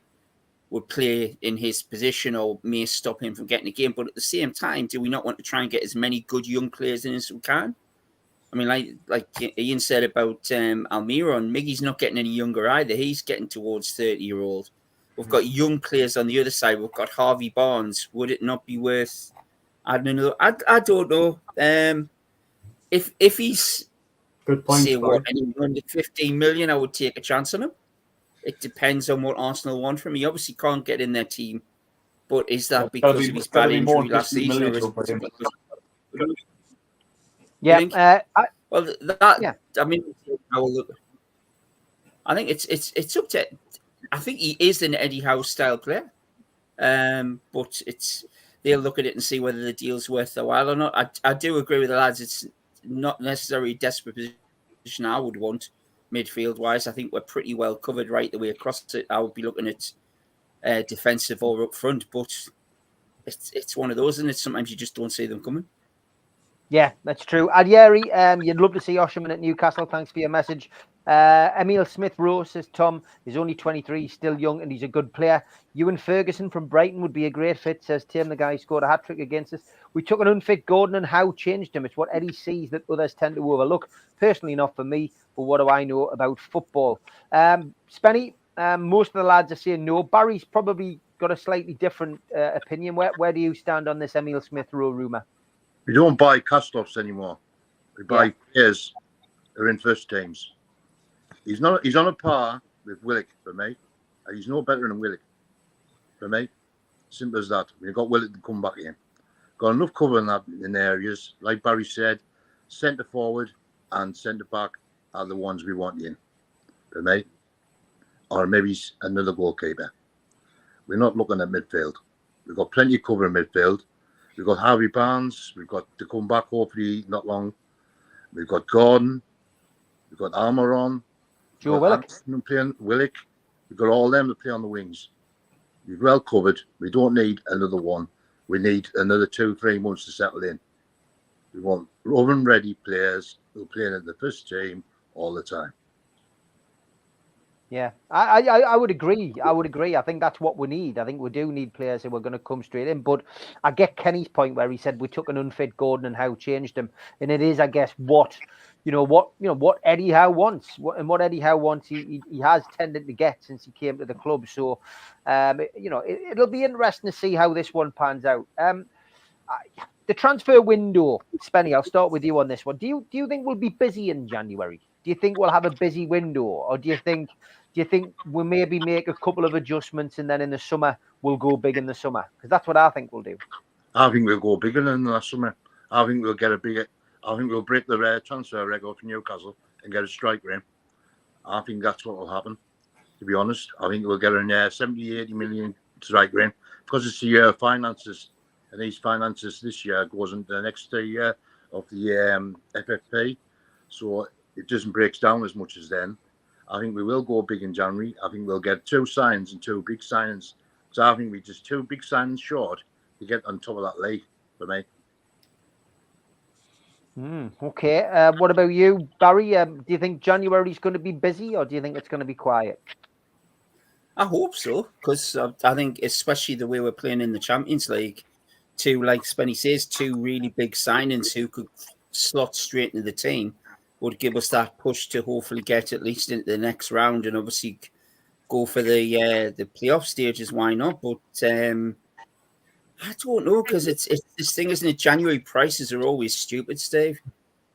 would play in his position or may stop him from getting a game. But at the same time, do we not want to try and get as many good young players in as we can? I mean, like Ian said about Almiron, Miggy's not getting any younger either. He's getting towards 30-year-old. We've got young players on the other side. We've got Harvey Barnes. Would it not be worth adding another? I don't know. If he's good point, say anyone under 15 million, I would take a chance on him. It depends on what Arsenal want from him. He obviously can't get in their team, but is that because of his bad injury last season? Or is it yeah. I mean, I think it's up to. I think he is an Eddie Howe style player, but they'll look at it and see whether the deal's worth their while or not. I do agree with the lads. It's not necessarily a desperate position I would want midfield wise. I think we're pretty well covered right the way across it. I would be looking at defensive or up front, but it's one of those, and sometimes you just don't see them coming. Yeah, that's true. Adieri, you'd love to see Osherman at Newcastle. Thanks for your message. Emil Smith-Rowe says, Tom is only 23, still young, and he's a good player. Ewan Ferguson from Brighton would be a great fit, says Tim, the guy who scored a hat-trick against us. We took an unfit Gordon and Howe changed him. It's what Eddie sees that others tend to overlook. Personally, not for me, but what do I know about football? Spenny, most of the lads are saying no. Barry's probably got a slightly different opinion. Where do you stand on this Emil Smith-Rowe rumour? We don't buy cast-offs anymore. We buy players who are in first teams. He's on a par with Willock for me. And he's no better than Willock for me. Simple as that. We've got Willock to come back in. Got enough cover in areas. Like Barry said, centre forward and centre back are the ones we want in for me. Or maybe another goalkeeper. We're not looking at midfield. We've got plenty of cover in midfield. We've got Harvey Barnes. We've got to come back hopefully not long. We've got Gordon. We've got Almiron. Joe Willock. Playing Willock. We've got all them to play on the wings. We're well covered. We don't need another one. We need another 2-3 months to settle in. We want oven ready players who are playing in the first team all the time. Yeah, I would agree. I think that's what we need. I think we do need players who are going to come straight in. But I get Kenny's point where he said we took an unfit Gordon and Howe changed him, and it is, I guess, what Eddie Howe wants. What Eddie Howe wants, he has tended to get since he came to the club. So, it'll be interesting to see how this one pans out. The transfer window, Spenny, I'll start with you on this one. Do you think we'll be busy in January? Do you think we'll have a busy window, or do you think we'll maybe make a couple of adjustments and then in the summer we'll go big in the summer? Because that's what I think we'll do. I think we'll go bigger than last summer. I think we'll get a I think we'll break the transfer record for Newcastle and get a striker in. I think that's what will happen, to be honest. I think we'll get a 70, 80 million striker in because it's the year of finances. And these finances this year goes into the next year of the FFP. So it doesn't break down as much as then. I think we will go big in January. I think we'll get 2 signs and 2 big signings. So I think we're just 2 big signings short to get on top of that league for me. Okay. What about you, Barry? Do you think January is going to be busy, or do you think it's going to be quiet? I hope so, because I think, especially the way we're playing in the Champions League, 2, like Spenny says, 2 really big signings who could slot straight into the team would give us that push to hopefully get at least into the next round and obviously go for the playoff stages. Why not? But I don't know, because it's this thing, isn't it? January prices are always stupid, Steve.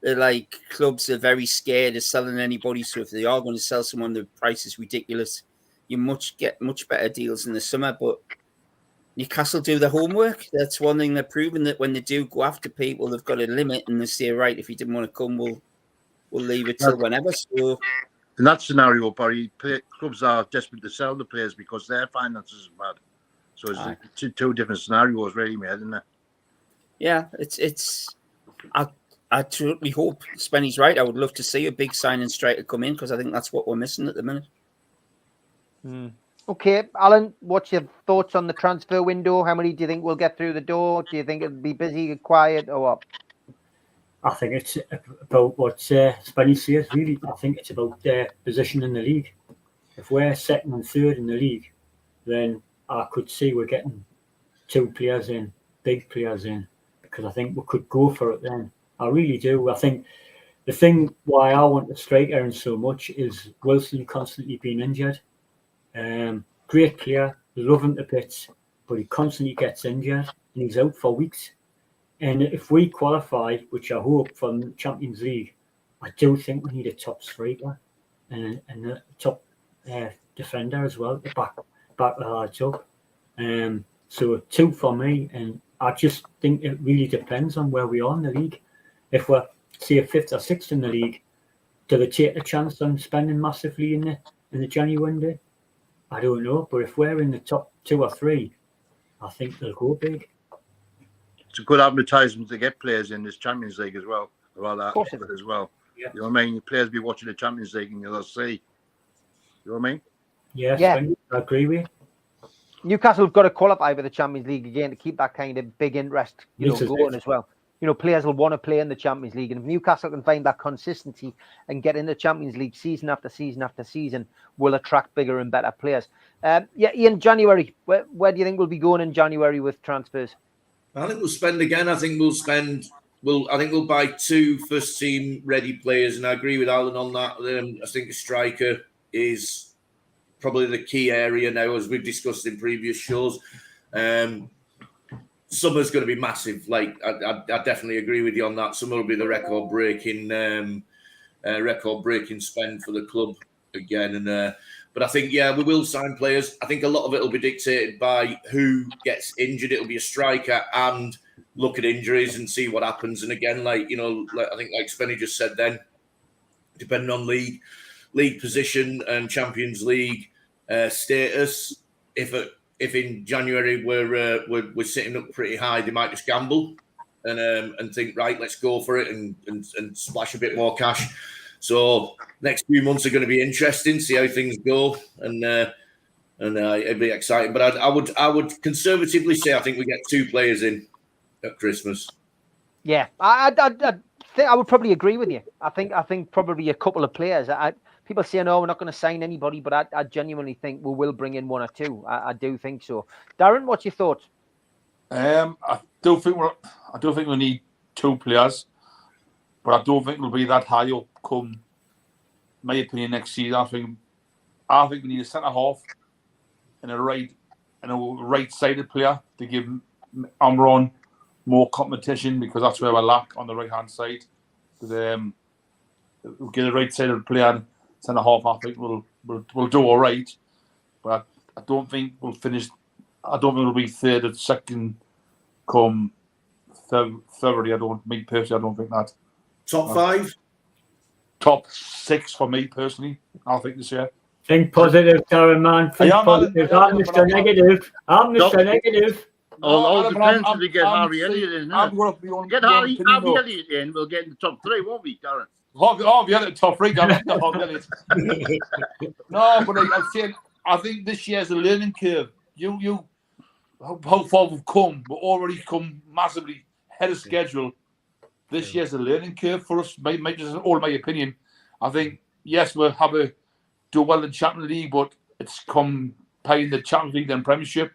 They're like, clubs are very scared of selling anybody, so if they are going to sell someone, the price is ridiculous. You get much better deals in the summer, but Newcastle do the homework. That's one thing they're proving, that when they do go after people, they've got a limit, and they say, right, if you didn't want to come, we'll leave it till whenever. So in that scenario, Barry, clubs are desperate to sell the players because their finances are bad. So it's two different scenarios, really, mate, isn't it? Yeah, I truly hope Spenny's right. I would love to see a big signing striker come in, because I think that's what we're missing at the minute. Okay, Alan, what's your thoughts on the transfer window? How many do you think will get through the door? Do you think it'll be busy, quiet, or what? I think it's about what Spenny says, really. I think it's about their position in the league. If we're second and third in the league, then I could see we're getting 2 players in, big players in, because I think we could go for it then. I really do. I think the thing why I want the striker in so much is Wilson constantly being injured. Great player, love him to bits, but he constantly gets injured and he's out for weeks. And if we qualify, which I hope, from the Champions League, I do think we need a top striker and a top defender as well to back the lads up. So 2 for me, and I just think it really depends on where we are in the league. If we're, say, 5th or 6th in the league, do they take a chance on spending massively in the January window? I don't know, but if we're in the top 2 or 3, I think they'll go big. It's a good advertisement to get players in this Champions League as well. Rather as well. Yeah. You know what I mean? Players be watching the Champions League and you'll see. You know what I mean? Yes, Yeah. I agree with you. Newcastle have got to qualify for the Champions League again to keep that kind of big interest, going as well. Players will want to play in the Champions League, and if Newcastle can find that consistency and get in the Champions League season after season after season, will attract bigger and better players. Ian, January, where do you think we'll be going in January with transfers? I think we'll spend again. I think we'll buy 2 first team ready players, and I agree with Alan on that. I think a striker is probably the key area now, as we've discussed in previous shows. Summer's going to be massive. Like I definitely agree with you on that. Summer will be the record breaking spend for the club again. But I think, we will sign players. I think a lot of it will be dictated by who gets injured. It'll be a striker and look at injuries and see what happens. And again, I think like Spenny just said then, depending on league position and Champions League status, if in January we're sitting up pretty high, they might just gamble and think, right, let's go for it and splash a bit more cash. So next few months are going to be interesting, see how things go, and it'll be exciting. But I would conservatively say I think we get 2 players in at Christmas. Yeah, I think I would probably agree with you. I think probably a couple of players. People say, no, we're not going to sign anybody, but I genuinely think we will bring in 1 or 2. I do think so. Darren, what's your thoughts? I do think we need 2 players, but I don't think we'll be that high up come, my opinion, next season. I think we need a centre half and a right-sided player to give Amron more competition, because that's where we lack on the right-hand side. We'll get a right-sided player. Centre half, I think we'll do all right, but I don't think we'll finish. I don't think we'll be 3rd or 2nd come February. Me personally, I don't think that. Top 5? Top 6 for me personally, I think this year. Think positive, Darren, man. Think I am, positive. Alan, I'm Mr. Negative. I'm Mr. Negative. All Alan, depends if they get Harry Elliott in. I'm going to be on Get Harry Elliott in, we'll get in the top 3, won't we, Darren? Oh, yeah, the top 3, Darren. No, but I'm saying, I think this year's a learning curve. How far we've come, we've already come massively ahead of schedule. This year's a learning curve for us. Maybe just all my opinion. I think, yes, we'll do well in Champions League, but it's come paying the Champions League and Premiership.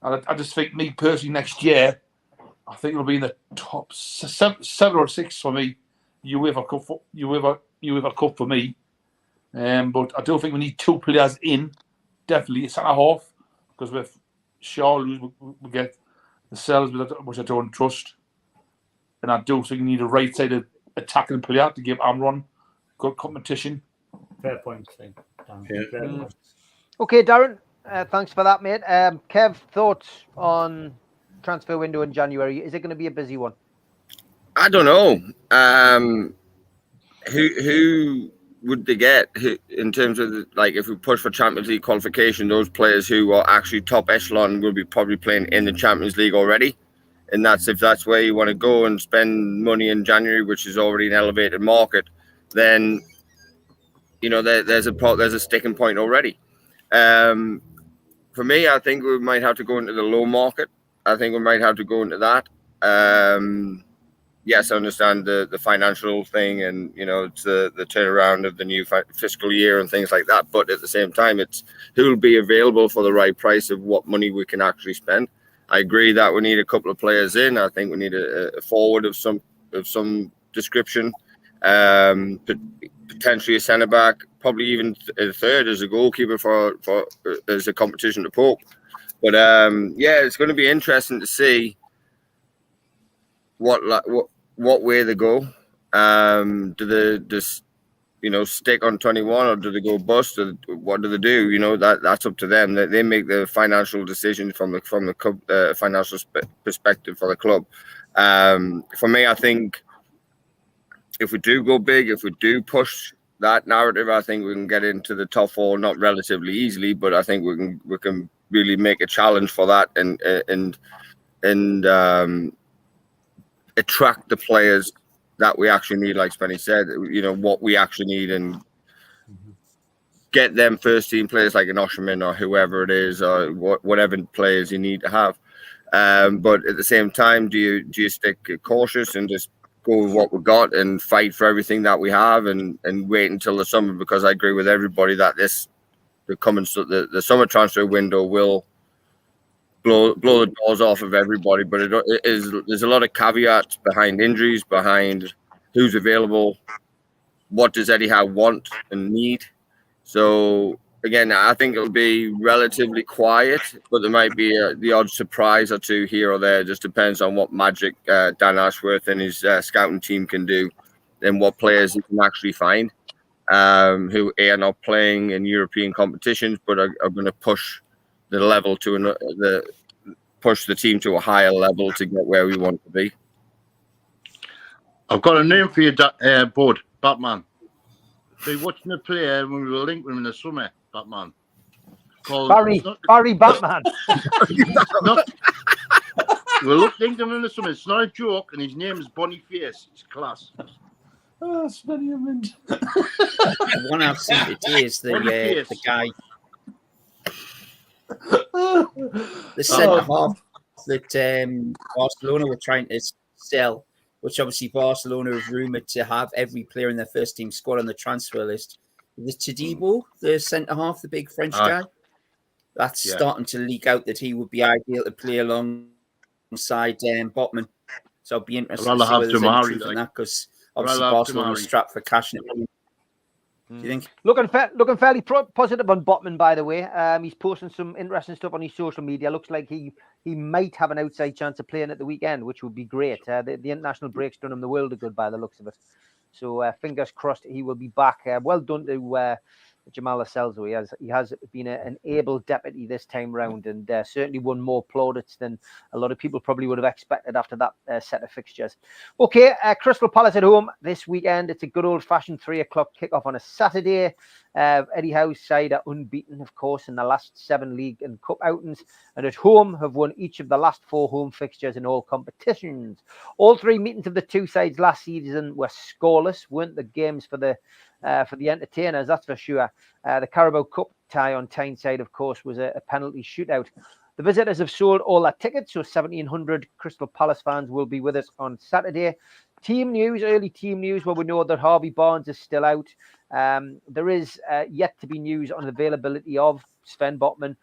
And I just think, me personally, next year, I think it'll be in the top 7 or 6 for me. UEFA Cup for me. But I don't think we need 2 players in. Definitely a centre half, because with Shaw, we get the Cells, which I don't trust. And I do think we need a right-sided attacking player to give Amron good competition. Fair point, Steve. Okay, Darren, thanks for that, mate. Kev, thoughts on transfer window in January? Is it going to be a busy one? I don't know. Who would they get in terms of if we push for Champions League qualification? Those players who are actually top echelon will be probably playing in the Champions League already, and if that's where you want to go and spend money in January, which is already an elevated market, then there's a sticking point already. For me, I think we might have to go into the low market. I think we might have to go into that. Yes, I understand the financial thing, and it's the turnaround of the new fiscal year and things like that. But at the same time, it's who will be available for the right price of what money we can actually spend. I agree that we need a couple of players in. I think we need a forward of some description, potentially a centre back, probably even a third as a goalkeeper for as a competition to Pope. But it's going to be interesting to see what way they go. Do they just stick on 21, or do they go bust, or what do they do? That's up to them. They make the financial decision from the club, financial perspective for the club. For me, I think if we do go big, if we do push that narrative, I think we can get into the top 4, not relatively easily, but I think we can really make a challenge for that and attract the players that we actually need, like Spenny said, what we actually need, and get them first team players like an Osherman or whoever it is, or whatever players you need to have. But at the same time, do you stick cautious and just go with what we got and fight for everything that we have and wait until the summer? Because I agree with everybody that the summer transfer window will blow the doors off of everybody, but there's a lot of caveats behind injuries, behind who's available, what does Eddie Howe want and need. So again, I think it'll be relatively quiet, but there might be the odd surprise or two here or there. It just depends on what magic Dan Ashworth and his scouting team can do, and what players he can actually find who are not playing in European competitions, but are going to push the level push the team to a higher level to get where we want to be. I've got a name for you, Bud, Batman. Been watching a player when we were linked with him in the summer, Batman. Called Barry Batman. We linked him in the summer. It's not a joke, and his name is Boniface. It's class. Oh, it's funny, The one I've seen today is the guy. The centre half that Barcelona were trying to sell, which obviously Barcelona have rumoured to have every player in their first team squad on the transfer list. The Todibo, the centre half, the big French guy, that's starting to leak out that he would be ideal to play alongside Botman. So I'll be interested to see whether there's any truth in that, because obviously Barcelona are strapped for cash. Do you think? Looking fairly positive on Botman, by the way. He's posting some interesting stuff on his social media. Looks like he might have an outside chance of playing at the weekend, which would be great. The international break's done him the world of good by the looks of it. So fingers crossed he will be back. Well done to Jamal Lascelles. He has been an able deputy this time round, and certainly won more plaudits than a lot of people probably would have expected after that set of fixtures. Okay, Crystal Palace at home this weekend. It's a good old-fashioned 3 o'clock kickoff on a Saturday. Eddie Howe's side are unbeaten, of course, in the last 7 league and cup outings, and at home have won each of the last 4 home fixtures in all competitions. All 3 meetings of the 2 sides last season were scoreless, weren't the games for the entertainers, that's for sure. The Carabao Cup tie on Tyne side, of course, was a penalty shootout. The visitors have sold all their tickets, so 1,700 Crystal Palace fans will be with us on Saturday. Team news, early team news, where we know that Harvey Barnes is still out. There is yet to be news on the availability of Sven Botman,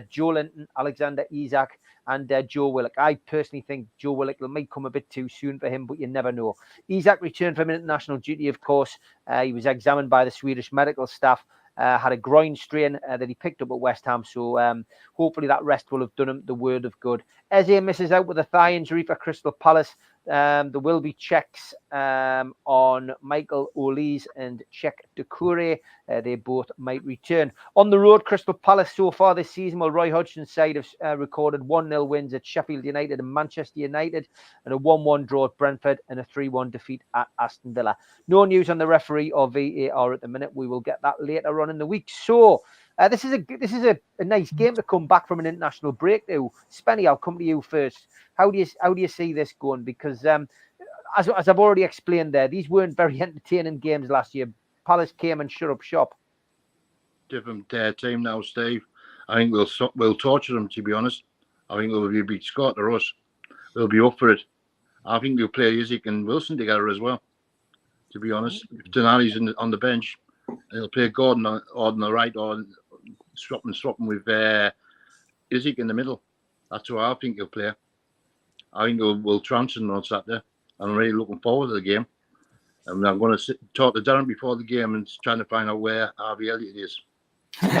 Joe Linton, Alexander Isak, and Joe Willock. I personally think Joe Willock might come a bit too soon for him, but you never know. Isak returned from international duty, of course. He was examined by the Swedish medical staff. Had a groin strain that he picked up at West Ham. So hopefully that rest will have done him the word of good. Eze misses out with a thigh injury for Crystal Palace. There will be checks on Michael Olise and Czech Doucouré. They both might return. On the road, Crystal Palace so far this season, well, Roy Hodgson's side have recorded 1-0 wins at Sheffield United and Manchester United, and a 1-1 draw at Brentford and a 3-1 defeat at Aston Villa. No news on the referee or VAR at the minute. We will get that later on in the week. So this is a nice game to come back from an international break to. Spenny, I'll come to you first. How do you see this going? Because as I've already explained there, these weren't very entertaining games last year. Palace came and shut up shop. Different team now, Steve. I think we'll torture them, to be honest. I think they'll be Scott or us. They'll be up for it. I think we'll play Isak and Wilson together as well, to be honest. If Tonali's on the bench, they'll play Gordon on the right or swapping with Isak in the middle. That's what I think he'll play. I think we'll trounce him on Saturday. I'm really looking forward to the game. And I'm going to talk to Darren before the game and trying to find out where Harvey Elliott is. He's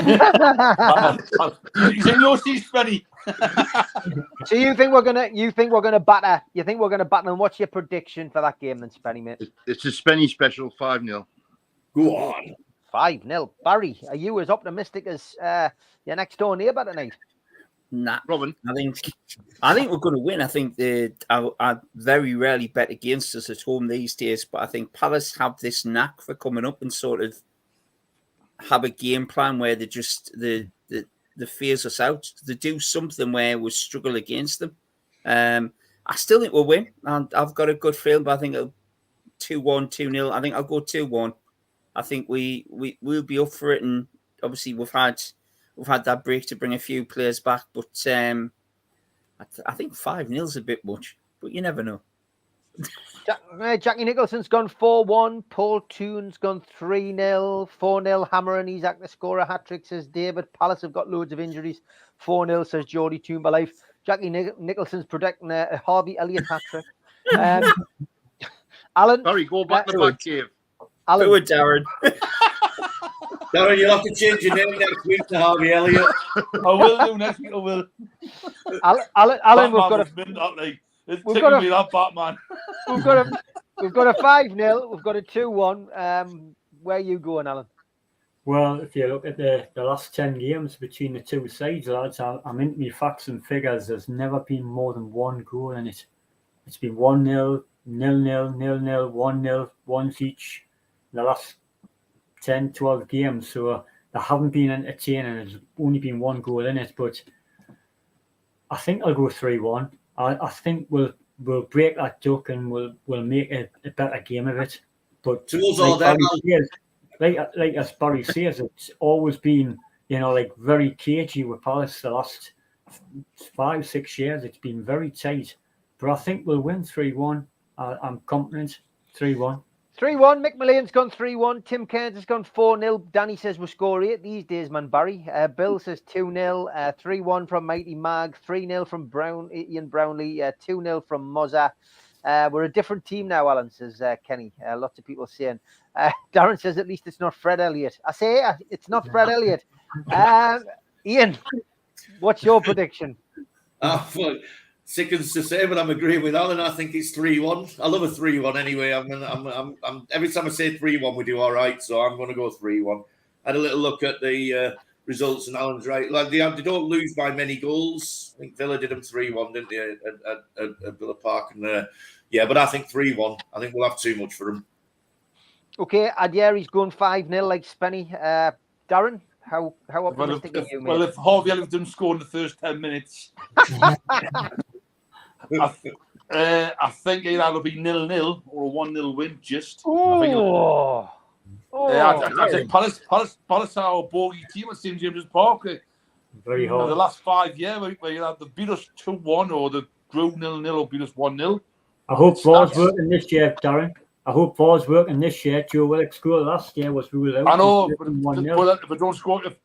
in your seats, Benny. So you think we're gonna batter? You think we're gonna batter? And what's your prediction for that game then, Spenny, mate? It's a Spenny special, 5-0. Go on. 5-0. Barry, are you as optimistic as your next door neighbour tonight? Nah, Robin, I think we're going to win. I think I very rarely bet against us at home these days, but I think Palace have this knack for coming up and sort of have a game plan where they phase us out. They do something where we struggle against them. I still think we'll win. I've got a good feeling, but I think it'll 2-1, 2-0. I think I'll go 2-1. I think we'll be up for it, and obviously we've had that break to bring a few players back, but I think 5-0 is a bit much, but you never know. Jackie Nicholson's gone 4-1. Paul Toon's gone 3-0. 4-0. Hammer and Isak the scorer. Hat-trick, says David. Palace have got loads of injuries. 4-0, says Geordie Toonberlife. Jackie Nicholson's predicting a Harvey Elliott hat-trick. Alan? Sorry, go back to the back cave. Alan. Do it, Darren. Darren, you'll have to change your name next week to Harvey Elliott. I will do next week. I will. Alan, we've got a. We've got me that Batman. We've got a 5-0. We've got a 2-1. Where are you going, Alan? Well, if you look at the last 10 games between the two sides, lads, I'm into my facts and figures. There's never been more than one goal in it. It's been 1-0, 0-0, 0-0, 1-0, once each in the last 10, 12 games. So they haven't been entertaining. There's only been one goal in it. But I think I'll go 3-1. I think we'll break that duck and we'll make a better game of it. But like as Barry says, it's always been, very cagey with Palace the last 5-6 years. It's been very tight. But I think we'll win 3-1. I'm confident. 3-1. 3-1. Mick Mullane's gone 3-1. Tim Cairns has gone 4-0. Danny says we'll score 8 these days, man, Barry. Bill says 2-0. 3-1 from Mighty Mag. 3-0 from Ian Brownlee. 2-0 from Mozza. We're a different team now, Alan, says Kenny. Lots of people saying. Darren says at least it's not Fred Elliott. I say it's not Fred Elliott. Ian, what's your prediction? Sickens to say, but I'm agreeing with Alan. I think it's 3-1. I love a 3-1 anyway. I'm every time I say 3-1, we do all right. So I'm going to go 3-1. had a little look at the results, and Alan's right. Like they don't lose by many goals. I think Villa did them 3-1, didn't they, at Villa Park? And but I think 3-1. I think we'll have too much for them. Okay, Adieri's going 5-0 like Spenny. Darren, how optimistic are you, mate? Well, if Harvey Ellington scored in the first 10 minutes, I think it'll be 0-0 or a 1-0 win. I think Palace are our bogey team at St James's Park. Very hard. The last 5 years, they beat us 2-1 or they drew 0-0 or beat us 1-0. I hope VAR's working this year, Darren. I hope VAR's working this year. Joe Willock's goal last year was ruled out. I know, but if it don't score in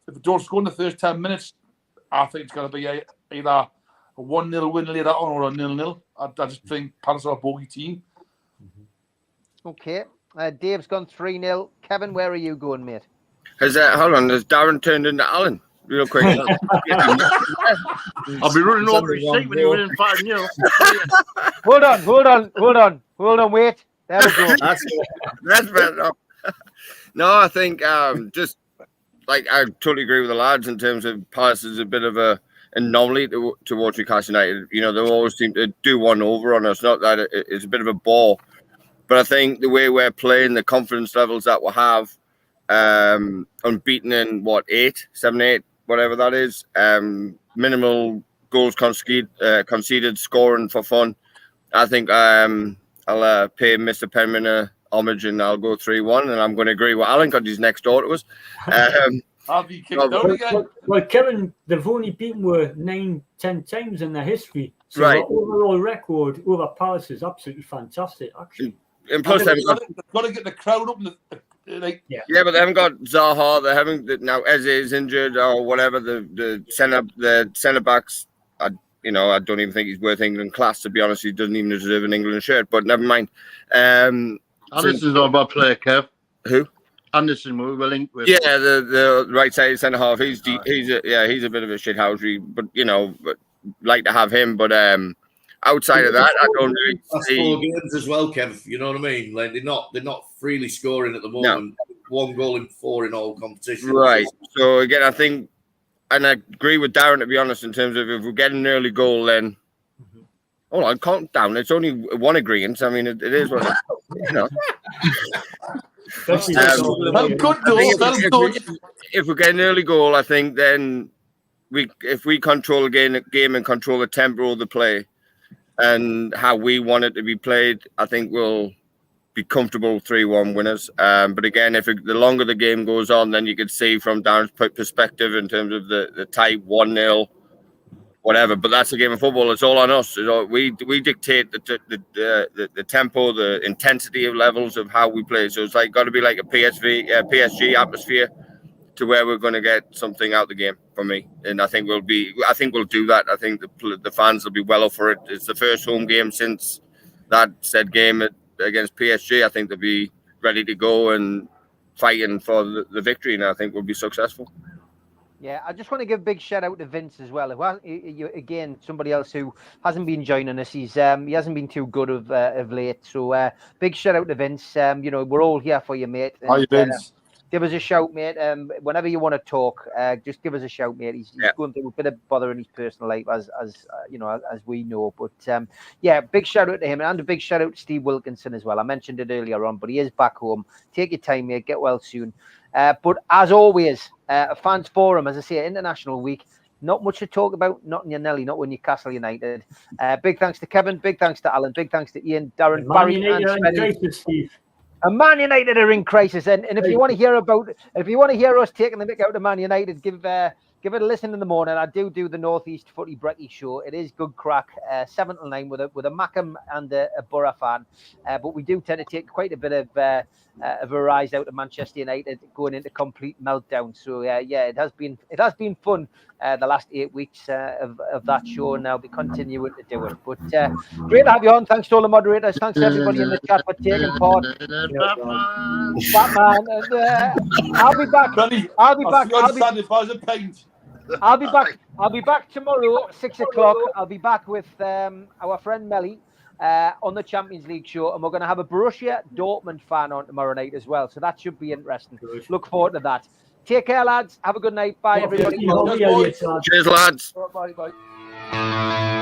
the first 10 minutes, I think it's going to be either a 1-0 win later on or a 0-0. I just think Palace are a bogey team. Okay. Dave's gone 3-0. Kevin, where are you going, mate? Has Darren turned into Alan? Real quick. I'll be running over his seat when he went in 5-0. Hold on, wait. There we go. That's better. No, I think just like I totally agree with the lads in terms of Palace is a bit of a anomaly towards Newcastle United. You know, they always seem to do one over on us. Not that it's a bit of a bore, but I think the way we're playing, the confidence levels that we have, unbeaten in 7, 8, whatever that is, minimal goals conceded, scoring for fun. I think I'll pay Mr. Penman a homage and I'll go 3-1, and I'm going to agree with Alan because he's next door to us. I'll be kicked out again. Well, Kevin, they've only beaten were 9-10 times in their history. So Right. Their overall record over Palace is absolutely fantastic, actually. And plus, they've got to get the crowd up. Yeah, but they haven't got Zaha. They haven't now. Eze is injured or whatever. The centre backs. I don't even think he's worth England class. To be honest, he doesn't even deserve an England shirt. But never mind. Anderson's not about player, Kev. Who? Anderson, we're linked with. Yeah, the right side centre half. He's a bit of a shithousery, but like to have him. But outside of that, I don't really see. 4 games as well, Kev. You know what I mean? Like they're not freely scoring at the moment. No. 1 goal in 4 in all competitions. Right. So again, I think, and I agree with Darren, to be honest, in terms of if we get an early goal, then hold on, calm down. It's only one agreement. I mean, it is what I'm good, though. If we get an early goal, I think then if we control the game and control the tempo of the play and how we want it to be played, I think we'll be comfortable 3-1 winners. But again, the longer the game goes on, then you can see from Darren's perspective in terms of the type 1-0, whatever. But that's a game of football. It's all on us. We dictate the tempo, the intensity of levels of how we play. So it's got to be like a PSG atmosphere to where we're going to get something out of the game for me. And I think we'll do that. I think the fans will be well up for it. It's the first home game since that said game against PSG. I think they'll be ready to go and fighting for the victory, and I think we'll be successful. Yeah, I just want to give a big shout out to Vince as well. Again, somebody else who hasn't been joining us. He hasn't been too good of late. So big shout out to Vince. We're all here for you, mate. Hi, Vince. Give us a shout, mate. Whenever you want to talk, just give us a shout, mate. He's going through a bit of bother in his personal life, as we know. But big shout out to him, and a big shout out to Steve Wilkinson as well. I mentioned it earlier on, but he is back home. Take your time, mate. Get well soon. But as always, a fans forum, as I say, International Week. Not much to talk about. Not in your Nelly, not with Newcastle United. Big thanks to Kevin. Big thanks to Alan. Big thanks to Ian, Darren, Barry, and Steve. And Man United are in crisis, and if you want to hear us taking the mick out of Man United, give it a listen in the morning. I do the Northeast Footy Brekkie show. It is good crack, 7 till 9 with a Mackham and a Borough fan, but we do tend to take quite a bit of a rise out of Manchester United, going into complete meltdown. So it has been fun the last 8 weeks of that show, and I'll be continuing to do it. But great to have you on. Thanks to all the moderators. Thanks to everybody in the chat for taking part. Batman, and I'll be back. I'll be back tomorrow, 6 o'clock. I'll be back with our friend Melly on the Champions League show, and we're going to have a Borussia Dortmund fan on tomorrow night as well. So that should be interesting. Look forward to that. Take care, lads. Have a good night. Bye, everybody. Cheers, boys. Cheers, lads. Bye, bye.